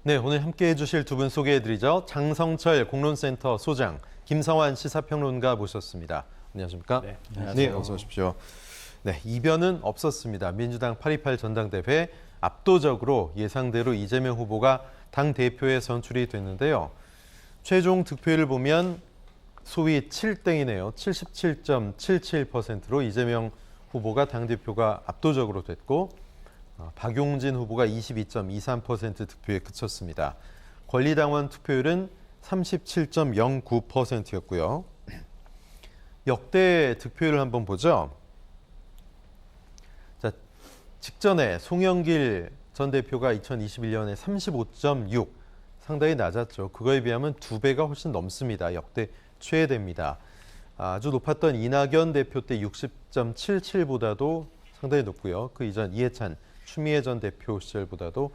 네, 오늘 함께해 주실 두 분 소개해드리죠. 장성철 공론센터 소장, 김성환 시사평론가 모셨습니다. 안녕하십니까? 네, 네, 어서 오십시오. 네, 이변은 없었습니다. 민주당 8.28 전당대회 압도적으로 예상대로 이재명 후보가 당대표에 선출이 됐는데요. 최종 득표율을 보면 소위 7땡이네요. 77.77%로 이재명 후보가 당대표가 압도적으로 됐고 박용진 후보가 22.23% 득표에 그쳤습니다. 권리당원 투표율은 37.09%였고요. 역대 득표율을 한번 보죠. 자, 직전에 송영길 전 대표가 2021년에 35.6, 상당히 낮았죠. 그거에 비하면 2배가 훨씬 넘습니다. 역대 최대입니다. 아주 높았던 이낙연 대표 때 60.77보다도 상당히 높고요. 그 이전 이해찬, 추미애 전 대표 시절보다도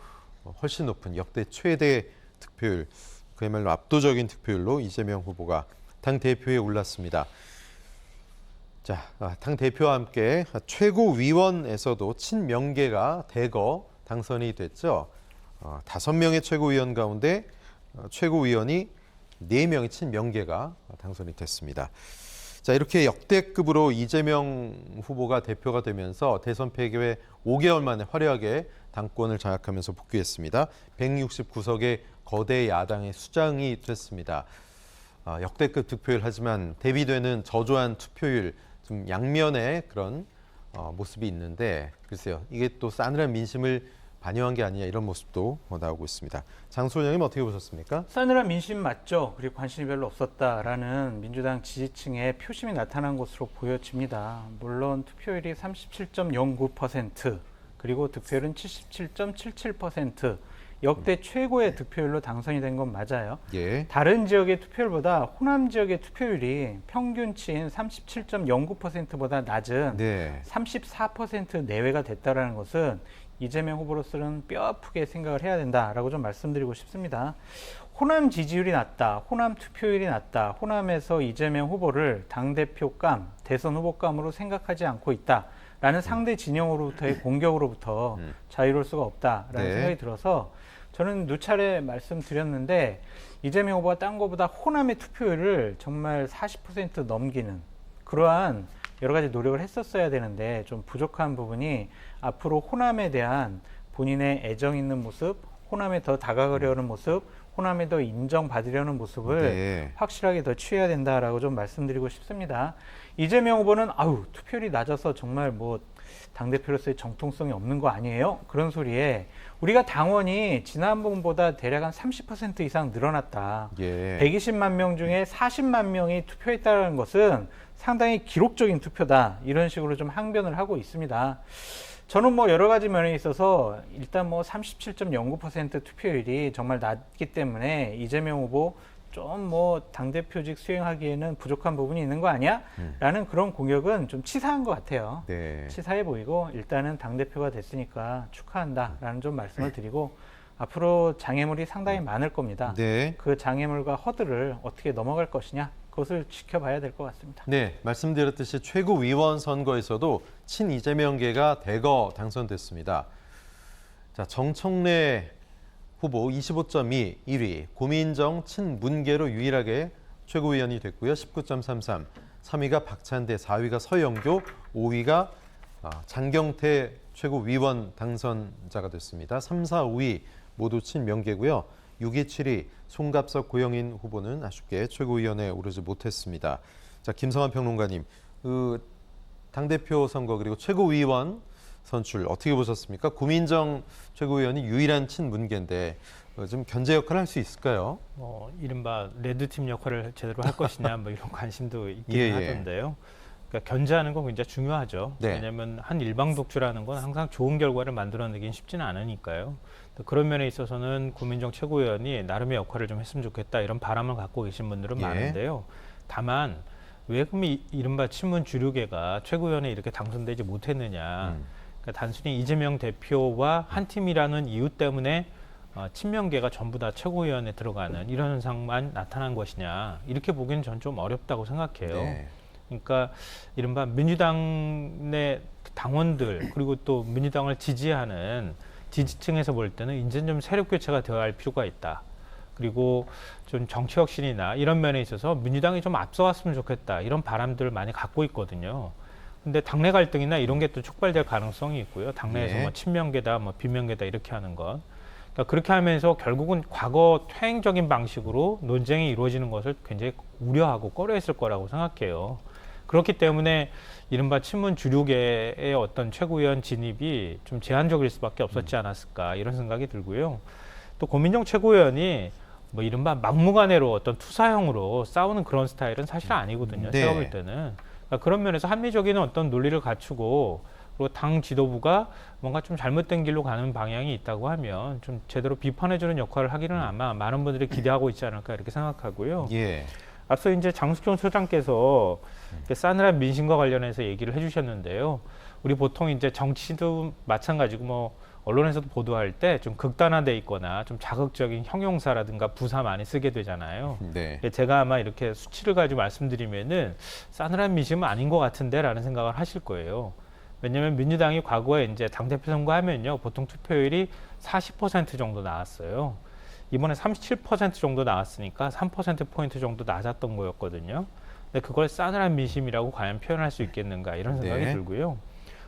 훨씬 높은 역대 최대 득표율, 그야말로 압도적인 득표율로 이재명 후보가 당대표에 올랐습니다. 자, 당대표와 함께 최고위원에서도 친명계가 대거 당선이 됐죠. 5명의 최고위원 가운데 최고위원이 4명의 친명계가 당선이 됐습니다. 자, 이렇게 역대급으로 이재명 후보가 대표가 되면서 대선 패기 후에 5개월 만에 화려하게 당권을 장악하면서 복귀했습니다. 169석의 거대 야당의 수장이 됐습니다. 역대급 득표율 하지만 대비되는 저조한 투표율, 좀 양면의 그런 모습이 있는데 글쎄요, 이게 또 싸늘한 민심을 반영한 게 아니냐 이런 모습도 나오고 있습니다. 장 소장님 어떻게 보셨습니까? 싸늘한 민심 맞죠. 그리고 관심이 별로 없었다라는 민주당 지지층의 표심이 나타난 것으로 보여집니다. 물론 투표율이 37.09%, 그리고 득표율은 77.77%, 역대 최고의 득표율로 당선이 된 건 맞아요. 예. 다른 지역의 투표율보다 호남 지역의 투표율이 평균치인 37.09%보다 낮은 네. 34% 내외가 됐다는 것은 이재명 후보로서는 뼈아프게 생각을 해야 된다라고 좀 말씀드리고 싶습니다. 호남 지지율이 낮다, 호남 투표율이 낮다, 호남에서 이재명 후보를 당대표감, 대선 후보감으로 생각하지 않고 있다라는 상대 진영으로부터의 공격으로부터 자유로울 수가 없다라는 네. 생각이 들어서 저는 누차례 말씀드렸는데 이재명 후보가 딴 것보다 호남의 투표율을 정말 40% 넘기는 그러한 여러 가지 노력을 했었어야 되는데 좀 부족한 부분이 앞으로 호남에 대한 본인의 애정 있는 모습, 호남에 더 다가가려는 모습, 호남에 더 인정받으려는 모습을 네. 확실하게 더 취해야 된다라고 좀 말씀드리고 싶습니다. 이재명 후보는 투표율이 낮아서 정말 뭐 당대표로서의 정통성이 없는 거 아니에요? 그런 소리에 우리가 당원이 지난번보다 대략 한 30% 이상 늘어났다. 예. 120만 명 중에 40만 명이 투표했다는 것은 상당히 기록적인 투표다. 이런 식으로 좀 항변을 하고 있습니다. 저는 뭐 여러 가지 면에 있어서 일단 뭐 37.09% 투표율이 정말 낮기 때문에 이재명 후보 좀 뭐 당대표직 수행하기에는 부족한 부분이 있는 거 아니야? 라는 그런 공격은 좀 치사한 것 같아요. 네. 치사해 보이고 일단은 당대표가 됐으니까 축하한다라는 좀 말씀을 드리고 앞으로 장애물이 상당히 많을 겁니다. 네. 그 장애물과 허들을 어떻게 넘어갈 것이냐 그것을 지켜봐야 될 것 같습니다. 네, 말씀드렸듯이 최고위원 선거에서도 친 이재명계가 대거 당선됐습니다. 자, 정청래 후보 25.2 1위, 고민정 친문계로 유일하게 최고위원이 됐고요. 19.33, 3위가 박찬대, 4위가 서영교, 5위가 장경태 최고위원 당선자가 됐습니다. 3, 4, 5위 모두 친명계고요. 6위, 7위 송갑석, 고영인 후보는 아쉽게 최고위원에 오르지 못했습니다. 자, 김성환 평론가님, 그 당대표 선거 그리고 최고위원 선출 어떻게 보셨습니까? 고민정 최고위원이 유일한 친문계인데 좀 견제 역할을 할 수 있을까요? 이른바 레드팀 역할을 제대로 할 것이냐 뭐 이런 관심도 있긴 예. 하던데요. 그러니까 견제하는 건 굉장히 중요하죠. 네. 왜냐하면 한 일방 독주라는 건 항상 좋은 결과를 만들어내긴 쉽지는 않으니까요. 그런 면에 있어서는 고민정 최고위원이 나름의 역할을 좀 했으면 좋겠다 이런 바람을 갖고 계신 분들은 예. 많은데요. 다만 왜 그럼 이른바 친문 주류계가 최고위원에 이렇게 당선되지 못했느냐. 그러니까 단순히 이재명 대표와 한 팀이라는 이유 때문에 친명계가 전부 다 최고위원에 들어가는 이런 현상만 나타난 것이냐 이렇게 보기엔 전 좀 어렵다고 생각해요. 네. 그러니까 이른바 민주당 내 당원들 그리고 또 민주당을 지지하는 지지층에서 볼 때는 이제 좀 세력 교체가 되어야 할 필요가 있다. 그리고 좀 정치 혁신이나 이런 면에 있어서 민주당이 좀 앞서갔으면 좋겠다. 이런 바람들을 많이 갖고 있거든요. 근데 당내 갈등이나 이런 게 또 촉발될 가능성이 있고요. 당내에서 예. 뭐 친명계다, 뭐 비명계다 이렇게 하는 것. 그러니까 그렇게 하면서 결국은 과거 퇴행적인 방식으로 논쟁이 이루어지는 것을 굉장히 우려하고 꺼려했을 거라고 생각해요. 그렇기 때문에 이른바 친문 주류계의 어떤 최고위원 진입이 좀 제한적일 수밖에 없었지 않았을까 이런 생각이 들고요. 또 고민정 최고위원이 뭐 이른바 막무가내로 어떤 투사형으로 싸우는 그런 스타일은 사실 아니거든요. 네. 제가 볼 때는. 그러니까 그런 면에서 합리적인 어떤 논리를 갖추고 그리고 당 지도부가 뭔가 좀 잘못된 길로 가는 방향이 있다고 하면 좀 제대로 비판해주는 역할을 하기는 아마 많은 분들이 기대하고 있지 않을까 이렇게 생각하고요. 예. 앞서 이제 장숙경 소장께서 싸늘한 민심과 관련해서 얘기를 해주셨는데요. 우리 보통 이제 정치도 마찬가지고 뭐 언론에서도 보도할 때 좀 극단화돼 있거나 좀 자극적인 형용사라든가 부사 많이 쓰게 되잖아요. 네. 제가 아마 이렇게 수치를 가지고 말씀드리면은 싸늘한 민심은 아닌 것 같은데라는 생각을 하실 거예요. 왜냐하면 민주당이 과거에 이제 당대표 선거하면요 보통 투표율이 40% 정도 나왔어요. 이번에 37% 정도 나왔으니까 3%포인트 정도 낮았던 거였거든요. 근데 그걸 싸늘한 민심이라고 과연 표현할 수 있겠는가 이런 생각이 네. 들고요.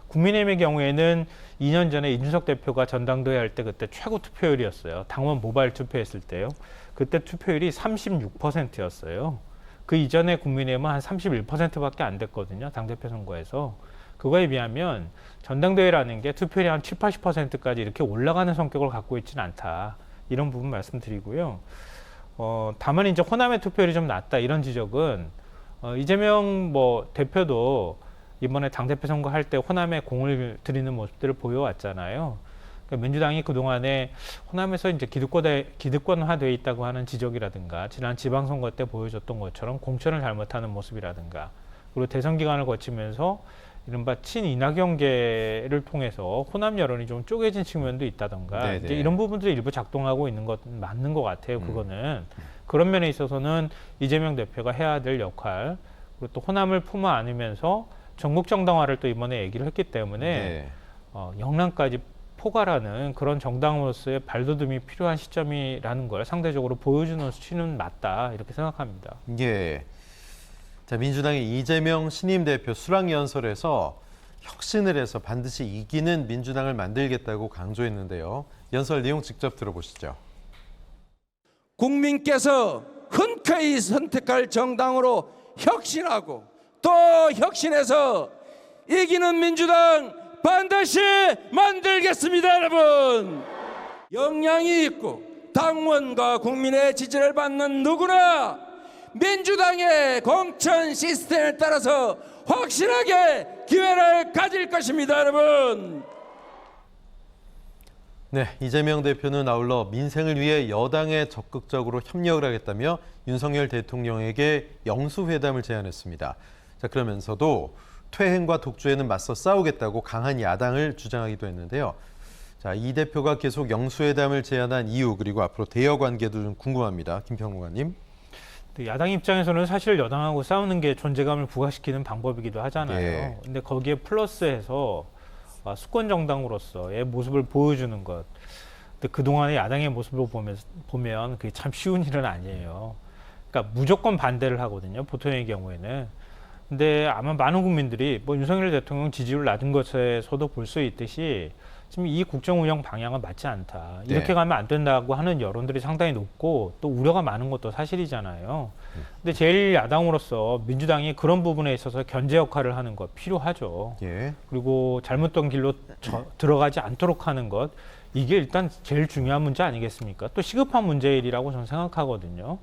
국민의힘의 경우에는 2년 전에 이준석 대표가 전당대회 할 때 그때 최고 투표율이었어요. 당원 모바일 투표했을 때요. 그때 투표율이 36%였어요. 그 이전에 국민의힘은 한 31%밖에 안 됐거든요. 당대표 선거에서. 그거에 비하면 전당대회라는 게 투표율이 한 7, 80%까지 이렇게 올라가는 성격을 갖고 있지는 않다. 이런 부분 말씀드리고요. 다만 이제 호남의 투표율이 좀 낮다 이런 지적은 이재명 뭐 대표도 이번에 당대표 선거할 때 호남에 공을 들이는 모습들을 보여왔잖아요. 그러니까 민주당이 그동안에 호남에서 이제 기득권화되어 있다고 하는 지적이라든가 지난 지방선거 때 보여줬던 것처럼 공천을 잘못하는 모습이라든가 그리고 대선 기간을 거치면서 이른바 친이낙연계를 통해서 호남 여론이 좀 쪼개진 측면도 있다던가 이제 이런 부분들이 일부 작동하고 있는 것 맞는 것 같아요. 그거는 그런 면에 있어서는 이재명 대표가 해야 될 역할 그리고 또 호남을 품어 안으면서 전국 정당화를 또 이번에 얘기를 했기 때문에 영남까지 포괄하는 그런 정당으로서의 발돋움이 필요한 시점이라는 걸 상대적으로 보여주는 수치는 맞다 이렇게 생각합니다. 예. 자, 민주당의 이재명 신임 대표 수락연설에서 혁신을 해서 반드시 이기는 민주당을 만들겠다고 강조했는데요. 연설 내용 직접 들어보시죠. 국민께서 흔쾌히 선택할 정당으로 혁신하고 또 혁신해서 이기는 민주당 반드시 만들겠습니다. 여러분, 역량이 있고 당원과 국민의 지지를 받는 누구나 민주당의 공천 시스템에 따라서 확실하게 기회를 가질 것입니다. 여러분. 네, 이재명 대표는 아울러 민생을 위해 여당에 적극적으로 협력을 하겠다며 윤석열 대통령에게 영수회담을 제안했습니다. 자, 그러면서도 퇴행과 독주에는 맞서 싸우겠다고 강한 야당을 주장하기도 했는데요. 자, 이 대표가 계속 영수회담을 제안한 이유 그리고 앞으로 대여 관계도 좀 궁금합니다. 김평무관님. 야당 입장에서는 사실 여당하고 싸우는 게 존재감을 부각시키는 방법이기도 하잖아요. 근데 거기에 플러스해서 수권 정당으로서의 모습을 보여주는 것. 근데 그동안의 야당의 모습을 보면 그게 참 쉬운 일은 아니에요. 그러니까 무조건 반대를 하거든요. 보통의 경우에는. 근데 아마 많은 국민들이 뭐 윤석열 대통령 지지율 낮은 것에서도 볼 수 있듯이 지금 이 국정 운영 방향은 맞지 않다. 이렇게 가면 안 된다고 하는 여론들이 상당히 높고 또 우려가 많은 것도 사실이잖아요. 근데 제일 야당으로서 민주당이 그런 부분에 있어서 견제 역할을 하는 것 필요하죠. 예. 그리고 잘못된 길로 들어가지 않도록 하는 것 이게 일단 제일 중요한 문제 아니겠습니까? 또 시급한 문제일이라고 저는 생각하거든요.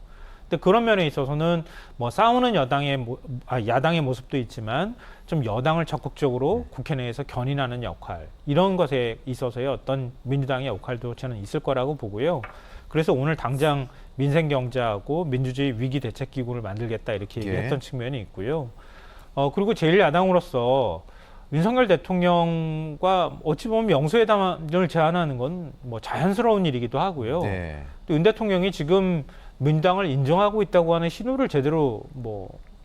근데 그런 면에 있어서는 뭐 싸우는 야당의 모습도 있지만 좀 여당을 적극적으로 국회 내에서 견인하는 역할 이런 것에 있어서의 어떤 민주당의 역할도 저는 있을 거라고 보고요. 그래서 오늘 당장 민생경제하고 민주주의 위기대책기구를 만들겠다 이렇게 얘기했던 측면이 있고요. 그리고 제1야당으로서 윤석열 대통령과 어찌 보면 영수회담을 제안하는 건 뭐 자연스러운 일이기도 하고요. 네. 또 윤 대통령이 지금 민주당을 인정하고 있다고 하는 신호를 제대로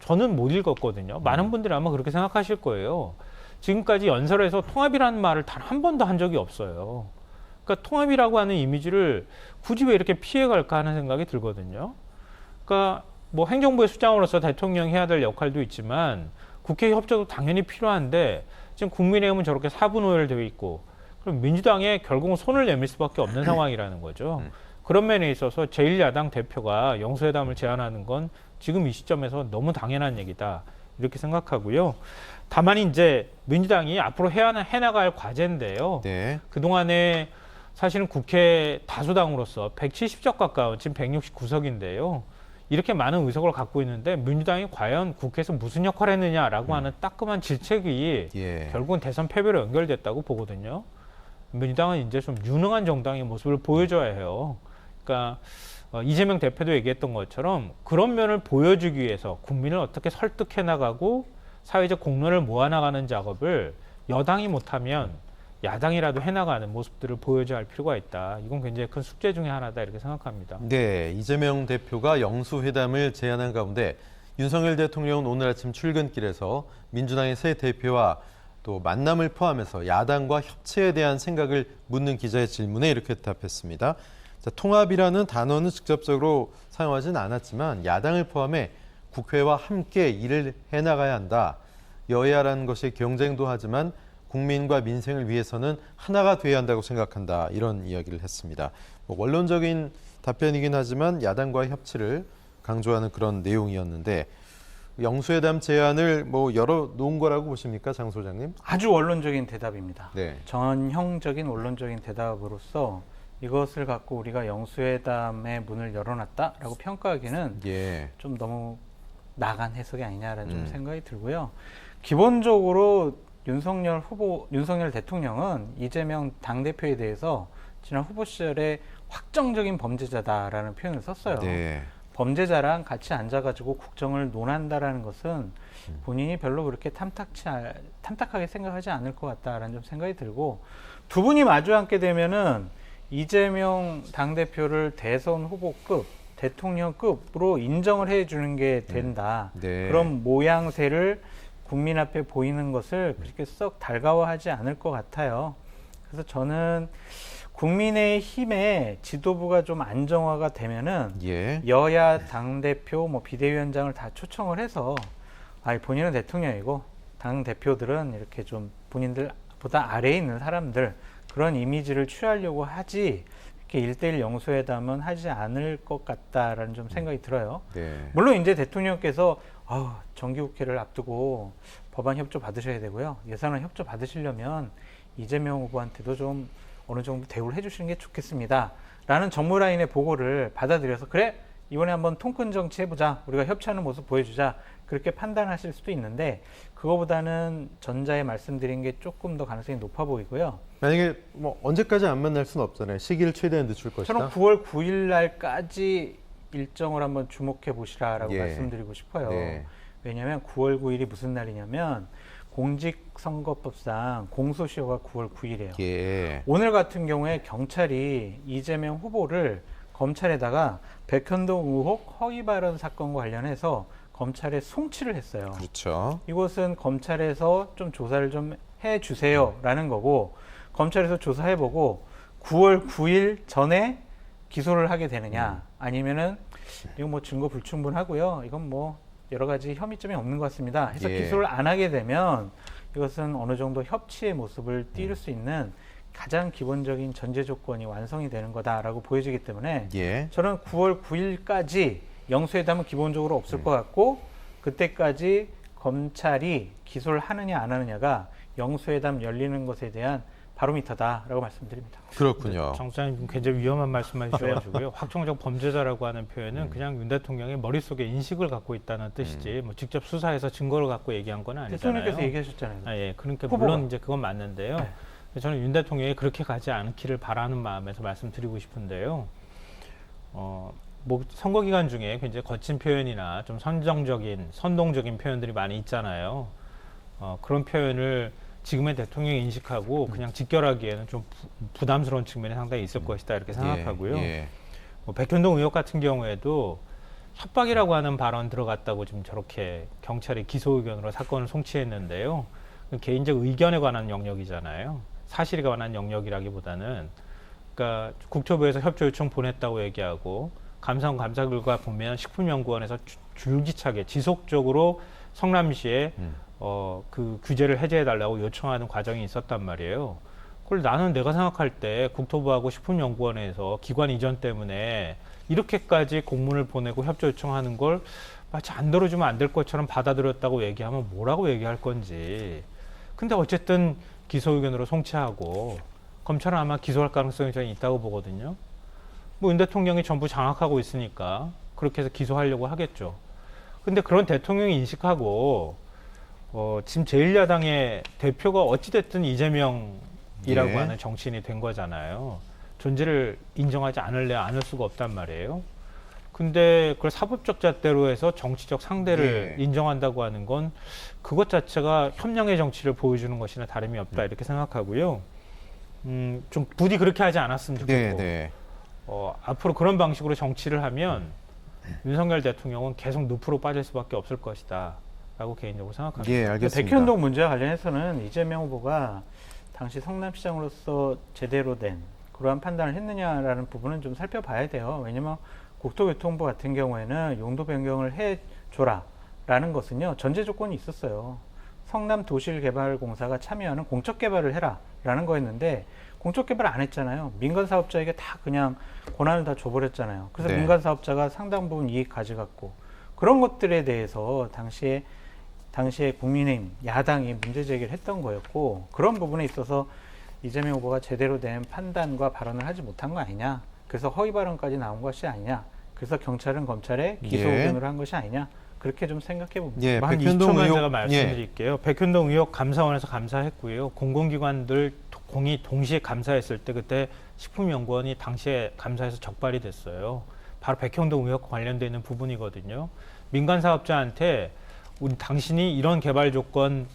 저는 못 읽었거든요. 많은 분들이 아마 그렇게 생각하실 거예요. 지금까지 연설에서 통합이라는 말을 단 한 번도 한 적이 없어요. 그러니까 통합이라고 하는 이미지를 굳이 왜 이렇게 피해갈까 하는 생각이 들거든요. 그러니까 뭐 행정부의 수장으로서 대통령이 해야 될 역할도 있지만 국회 협조도 당연히 필요한데 지금 국민의힘은 저렇게 4분 오열되어 있고 그럼 민주당에 결국은 손을 내밀 수밖에 없는 상황이라는 거죠. 그런 면에 있어서 제1야당 대표가 영수회담을 제안하는 건 지금 이 시점에서 너무 당연한 얘기다. 이렇게 생각하고요. 다만 이제 민주당이 앞으로 해나갈 과제인데요. 네. 그동안에 사실은 국회 다수당으로서 170석 가까운 지금 169석인데요. 이렇게 많은 의석을 갖고 있는데 민주당이 과연 국회에서 무슨 역할을 했느냐라고 하는 따끔한 질책이 예. 결국은 대선 패배로 연결됐다고 보거든요. 민주당은 이제 좀 유능한 정당의 모습을 보여줘야 해요. 그러니까 이재명 대표도 얘기했던 것처럼 그런 면을 보여주기 위해서 국민을 어떻게 설득해 나가고 사회적 공론을 모아나가는 작업을 여당이 못하면 야당이라도 해나가는 모습들을 보여줘야 할 필요가 있다. 이건 굉장히 큰 숙제 중에 하나다 이렇게 생각합니다. 네, 이재명 대표가 영수회담을 제안한 가운데 윤석열 대통령은 오늘 아침 출근길에서 민주당의 새 대표와 또 만남을 포함해서 야당과 협치에 대한 생각을 묻는 기자의 질문에 이렇게 답했습니다. 자, 통합이라는 단어는 직접적으로 사용하진 않았지만 야당을 포함해 국회와 함께 일을 해나가야 한다. 여야라는 것이 경쟁도 하지만 국민과 민생을 위해서는 하나가 돼야 한다고 생각한다. 이런 이야기를 했습니다. 뭐 원론적인 답변이긴 하지만 야당과의 협치를 강조하는 그런 내용이었는데 영수회담 제안을 뭐 열어놓은 거라고 보십니까, 장 소장님? 아주 원론적인 대답입니다. 네. 전형적인 원론적인 대답으로서 이것을 갖고 우리가 영수회담의 문을 열어놨다라고 평가하기는 예. 좀 너무 나간 해석이 아니냐라는 좀 생각이 들고요. 기본적으로 윤석열 대통령은 이재명 당대표에 대해서 지난 후보 시절에 확정적인 범죄자다라는 표현을 썼어요. 네. 범죄자랑 같이 앉아가지고 국정을 논한다라는 것은 본인이 별로 그렇게 탐탁하게 생각하지 않을 것 같다라는 좀 생각이 들고 두 분이 마주 앉게 되면은 이재명 당대표를 대선 후보급, 대통령급으로 인정을 해주는 게 된다. 네. 그런 모양새를 국민 앞에 보이는 것을 그렇게 썩 달가워하지 않을 것 같아요. 그래서 저는 국민의힘의 지도부가 좀 안정화가 되면은 예. 여야 당대표, 뭐 비대위원장을 다 초청을 해서 본인은 대통령이고 당 대표들은 이렇게 좀 본인들보다 아래에 있는 사람들 그런 이미지를 취하려고 하지 이렇게 1대1 영수회담은 하지 않을 것 같다라는 좀 생각이 들어요. 네. 물론 이제 대통령께서 정기국회를 앞두고 법안 협조 받으셔야 되고요. 예산안 협조 받으시려면 이재명 후보한테도 좀 어느 정도 대우를 해주시는 게 좋겠습니다. 라는 정무라인의 보고를 받아들여서 그래 이번에 한번 통큰 정치 해보자. 우리가 협치하는 모습 보여주자. 그렇게 판단하실 수도 있는데 그거보다는 전자에 말씀드린 게 조금 더 가능성이 높아 보이고요. 만약에 뭐 언제까지 안 만날 수는 없잖아요. 시기를 최대한 늦출 것이다. 저는 9월 9일 날까지 일정을 한번 주목해 보시라라고 예. 말씀드리고 싶어요. 네. 왜냐하면 9월 9일이 무슨 날이냐면 공직선거법상 공소시효가 9월 9일이에요. 예. 오늘 같은 경우에 경찰이 이재명 후보를 검찰에다가 백현동 의혹 허위 발언 사건과 관련해서 검찰에 송치를 했어요. 그렇죠. 이것은 검찰에서 좀 조사를 좀 해주세요라는 거고 검찰에서 조사해보고 9월 9일 전에 기소를 하게 되느냐 아니면은 이건 뭐 증거 불충분하고요. 이건 뭐 여러 가지 혐의점이 없는 것 같습니다. 해서 예. 기소를 안 하게 되면 이것은 어느 정도 협치의 모습을 띄울 수 있는 가장 기본적인 전제 조건이 완성이 되는 거다라고 보여지기 때문에 예. 저는 9월 9일까지 영수회담은 기본적으로 없을 것 같고 그때까지 검찰이 기소를 하느냐 안 하느냐가 영수회담 열리는 것에 대한 바로미터다라고 말씀드립니다. 그렇군요. 장 소장님 굉장히 위험한 말씀만 주셔가지고요. 확정적 범죄자라고 하는 표현은 그냥 윤 대통령의 머릿속에 인식을 갖고 있다는 뜻이지 뭐 직접 수사해서 증거를 갖고 얘기한 건 아니잖아요. 대통령께서 얘기하셨잖아요. 예, 그러니까 후보가. 물론 이제 그건 맞는데요. 네. 저는 윤 대통령이 그렇게 가지 않기를 바라는 마음에서 말씀드리고 싶은데요. 뭐 선거 기간 중에 굉장히 거친 표현이나 좀 선동적인 표현들이 많이 있잖아요. 그런 표현을 지금의 대통령이 인식하고 그냥 직결하기에는 좀 부담스러운 측면이 상당히 있을 것이다 이렇게 생각하고요. 예. 뭐 백현동 의혹 같은 경우에도 협박이라고 하는 발언 들어갔다고 지금 저렇게 경찰이 기소 의견으로 사건을 송치했는데요. 개인적 의견에 관한 영역이잖아요. 사실에 관한 영역이라기보다는 그러니까 국토부에서 협조 요청 보냈다고 얘기하고 감사원 감사 결과 보면 식품연구원에서 줄기차게 지속적으로 성남시에 그 규제를 해제해달라고 요청하는 과정이 있었단 말이에요. 그걸 나는 내가 생각할 때 국토부하고 식품연구원에서 기관 이전 때문에 이렇게까지 공문을 보내고 협조 요청하는 걸 마치 안 들어주면 안 될 것처럼 받아들였다고 얘기하면 뭐라고 얘기할 건지. 근데 어쨌든 기소 의견으로 송치하고 검찰은 아마 기소할 가능성이 저는 있다고 보거든요. 뭐 윤 대통령이 전부 장악하고 있으니까 그렇게 해서 기소하려고 하겠죠. 근데 그런 대통령이 인식하고 지금 제1야당의 대표가 어찌됐든 이재명이라고 예. 하는 정치인이 된 거잖아요. 존재를 인정하지 않을 수가 없단 말이에요. 근데 그걸 사법적 잣대로 해서 정치적 상대를 예. 인정한다고 하는 건 그것 자체가 협량의 정치를 보여주는 것이나 다름이 없다 이렇게 생각하고요. 좀 부디 그렇게 하지 않았으면 좋겠고 네. 앞으로 그런 방식으로 정치를 하면 윤석열 대통령은 계속 늪으로 빠질 수밖에 없을 것이다 라고 개인적으로 생각합니다. 예, 알겠습니다. 백현동 문제와 관련해서는 이재명 후보가 당시 성남시장으로서 제대로 된 그러한 판단을 했느냐라는 부분은 좀 살펴봐야 돼요. 왜냐면 국토교통부 같은 경우에는 용도 변경을 해줘라라는 것은요 전제 조건이 있었어요. 성남도시개발공사가 참여하는 공적 개발을 해라라는 거였는데 공적 개발 안 했잖아요. 민간 사업자에게 다 그냥 권한을 다 줘버렸잖아요. 그래서 네. 민간 사업자가 상당 부분 이익 가져갔고 그런 것들에 대해서 당시에 국민의힘 야당이 문제 제기를 했던 거였고 그런 부분에 있어서 이재명 후보가 제대로 된 판단과 발언을 하지 못한 거 아니냐. 그래서 허위 발언까지 나온 것이 아니냐. 그래서 경찰은 검찰에 기소 예. 의견으로 한 것이 아니냐. 그렇게 좀 생각해 봅니다. 예, 한 백현동 20초만 의혹 제가 말씀드릴게요. 백현동 의혹 감사원에서 감사했고요. 공공기관들 공이 동시에 감사했을 때 그때 식품연구원이 당시에 감사해서 적발이 됐어요. 바로 백현동 의혹 관련돼 있는 부분이거든요. 민간 사업자한테 우리 당신이 이런 개발 조건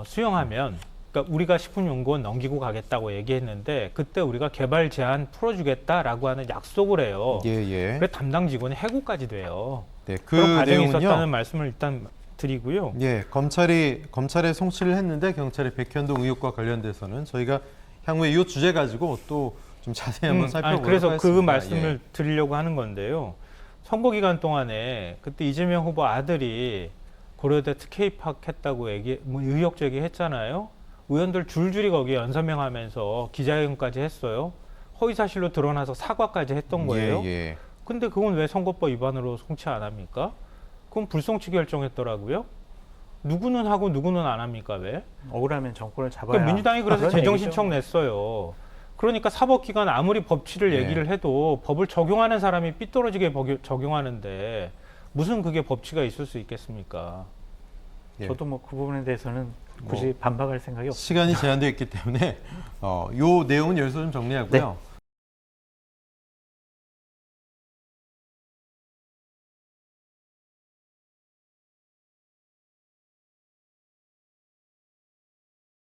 수용하면 그러니까 우리가 식품연구원 넘기고 가겠다고 얘기했는데 그때 우리가 개발 제한 풀어주겠다라고 하는 약속을 해요. 예. 그래서 담당 직원이 해고까지 돼요. 네, 그 그런 과정이 내용은요. 있었다는 말씀을 일단 드리고요. 예, 검찰에 송치를 했는데 경찰의 백현동 의혹과 관련돼서는 저희가 향후에 이 주제 가지고 또 좀 자세히 한번 살펴보도록 그래서 하겠습니다. 그 말씀을 예. 드리려고 하는 건데요. 선거 기간 동안에 그때 이재명 후보 아들이 고려대 특혜 입학했다고 의혹 제기했잖아요. 의원들 줄줄이 거기에 연서명하면서 기자회견까지 했어요. 허위 사실로 드러나서 사과까지 했던 거예요. 예. 근데 그건 왜 선거법 위반으로 송치 안 합니까? 그건 불송치 결정했더라고요. 누구는 하고 누구는 안 합니까? 왜? 억울하면 정권을 잡아야. 그러니까 민주당이 그래서 그런 재정 얘기죠. 신청 냈어요. 그러니까 사법기관 아무리 법치를 네. 얘기를 해도 법을 적용하는 사람이 삐뚤어지게 적용하는데 무슨 그게 법치가 있을 수 있겠습니까? 예. 저도 뭐 그 부분에 대해서는 굳이 반박할 생각이 없습니다. 시간이 제한되어 있기 때문에 요 내용은 여기서 좀 정리하고요.